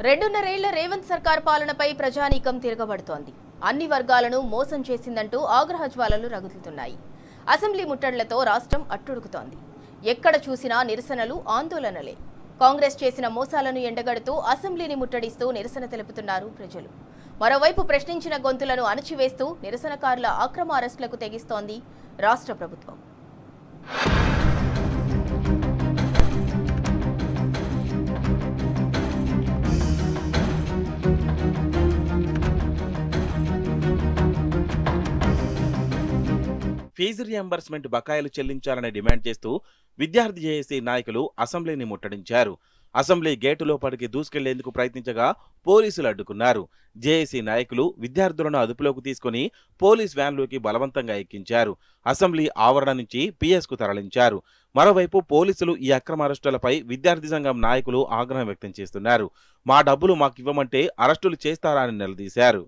రెండున్నరేళ్ల రేవంత్ సర్కార్ పాలనపై ప్రజానీకం తిరగబడుతోంది. అన్ని వర్గాలను మోసం చేసిందంటూ ఆగ్రహ జ్వాలలు రగులుతున్నాయి. అసెంబ్లీ ముట్టడులతో రాష్ట్రం అట్టుడుకుతోంది. ఎక్కడ చూసినా నిరసనలు, ఆందోళనలే. కాంగ్రెస్ చేసిన మోసాలను ఎండగడుతూ అసెంబ్లీని ముట్టడిస్తూ నిరసన తెలుపుతున్నారు ప్రజలు. మరోవైపు ప్రశ్నించిన గొంతులను అణచివేస్తూ నిరసనకారుల అక్రమ అరెస్టులకు తెగిస్తోంది రాష్ట్ర ప్రభుత్వం. ఫీజు రియంబర్స్మెంట్ బకాయిలు చెల్లించాలని డిమాండ్ చేస్తూ విద్యార్థి జేఏసీ నాయకులు అసెంబ్లీని ముట్టడించారు. అసెంబ్లీ గేటు లోపలికి దూసుకెళ్లేందుకు ప్రయత్నించగా పోలీసులు అడ్డుకున్నారు. జేఏసీ నాయకులు విద్యార్థులను అదుపులోకి తీసుకుని పోలీస్ వ్యాన్లోకి బలవంతంగా ఎక్కించారు. అసెంబ్లీ ఆవరణ నుంచి పిఎస్కు తరలించారు. మరోవైపు పోలీసులు ఈ అక్రమ అరెస్టులపై విద్యార్థి సంఘం నాయకులు ఆగ్రహం వ్యక్తం చేస్తున్నారు. మా డబ్బులు మాకివ్వమంటే అరెస్టులు చేస్తారా అని నిలదీశారు.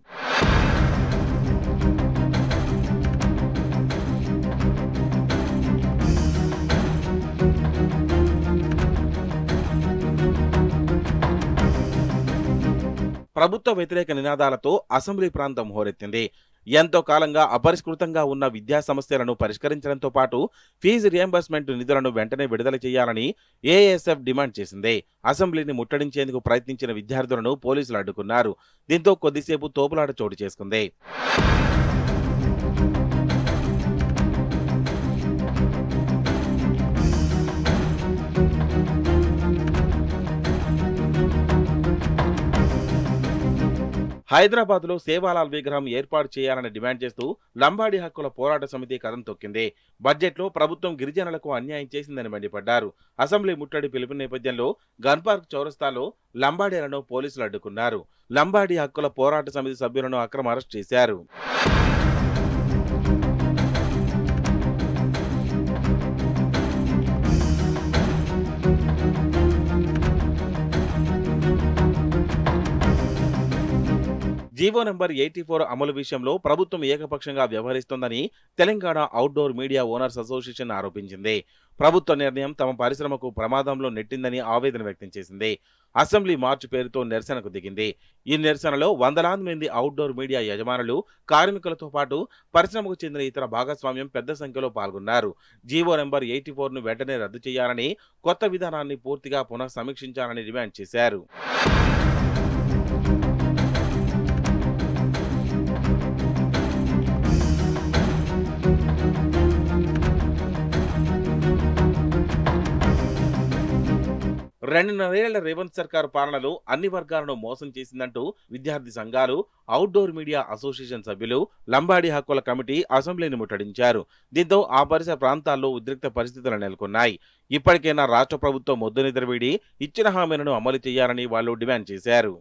ప్రభుత్వ వ్యతిరేక నినాదాలతో అసెంబ్లీ ప్రాంతం హోరెత్తింది. ఎంతో కాలంగా అపరిష్కృతంగా ఉన్న విద్యా సమస్యలను పరిష్కరించడంతో పాటు ఫీజు రియంబర్స్మెంట్ నిధులను వెంటనే విడుదల చేయాలని ఏఎస్ఎఫ్ డిమాండ్ చేసింది. అసెంబ్లీని ముట్టడించేందుకు ప్రయత్నించిన విద్యార్థులను పోలీసులు అడ్డుకున్నారు. దీంతో కొద్దిసేపు తోపులాట చోటు చేసుకుంది. హైదరాబాద్లో సేవాలాల్ విగ్రహం ఏర్పాటు చేయాలని డిమాండ్ చేస్తూ లంబాడి హక్కుల పోరాట సమితి కథం తొక్కింది. బడ్జెట్లో ప్రభుత్వం గిరిజనులకు అన్యాయం చేసిందని మండిపడ్డారు. అసెంబ్లీ ముట్టడి పిలుపు నేపథ్యంలో గన్పార్క్ చౌరస్తాలో లంబాడీలను పోలీసులు అడ్డుకున్నారు. లంబాడి హక్కుల పోరాట సమితి సభ్యులను అక్రమ అరెస్ట్ చేశారు. జీవో నెంబర్ 84 అమలు విషయంలో ప్రభుత్వం ఏకపక్షంగా వ్యవహరిస్తోందని Telangana outdoor media owners association ఆరోపించింది. ప్రభుత్వ నిర్ణయం తమ పరిశ్రమకు ప్రమాదంలో నెట్టిందని ఆవేదన వ్యక్తం చేసింది. అసెంబ్లీ మార్చ్ పేరుతో నిరసనకు దిగింది. ఈ నిరసనలో వందలాది మంది అవుట్డోర్ మీడియా యజమానులు, కార్మికులతో పాటు పరిశ్రమకు చెందిన ఇతర భాగస్వామ్యం పెద్ద సంఖ్యలో పాల్గొన్నారు. జీవో నెంబర్ 84ను వెంటనే రద్దు చేయాలని, కొత్త విధానాన్ని పూర్తిగా పునః సమీక్షించాలని డిమాండ్ చేశారు. రెండున్నరేళ్ల రేవంత్ సర్కార్ పాలనలో అన్ని వర్గాలను మోసం చేసిందంటూ విద్యార్థి సంఘాలు, అవుట్డోర్ మీడియా అసోసియేషన్ సభ్యులు, లంబాడి హక్కుల కమిటీ అసెంబ్లీని ముట్టడించారు. దీంతో ఆ పరిసర ప్రాంతాల్లో ఉద్రిక్త పరిస్థితులు నెలకొన్నాయి. ఇప్పటికైనా రాష్ట్ర ప్రభుత్వం మొద్దు నిద్ర వీడి ఇచ్చిన హామీలను అమలు చేయాలని వాళ్ళు డిమాండ్ చేశారు.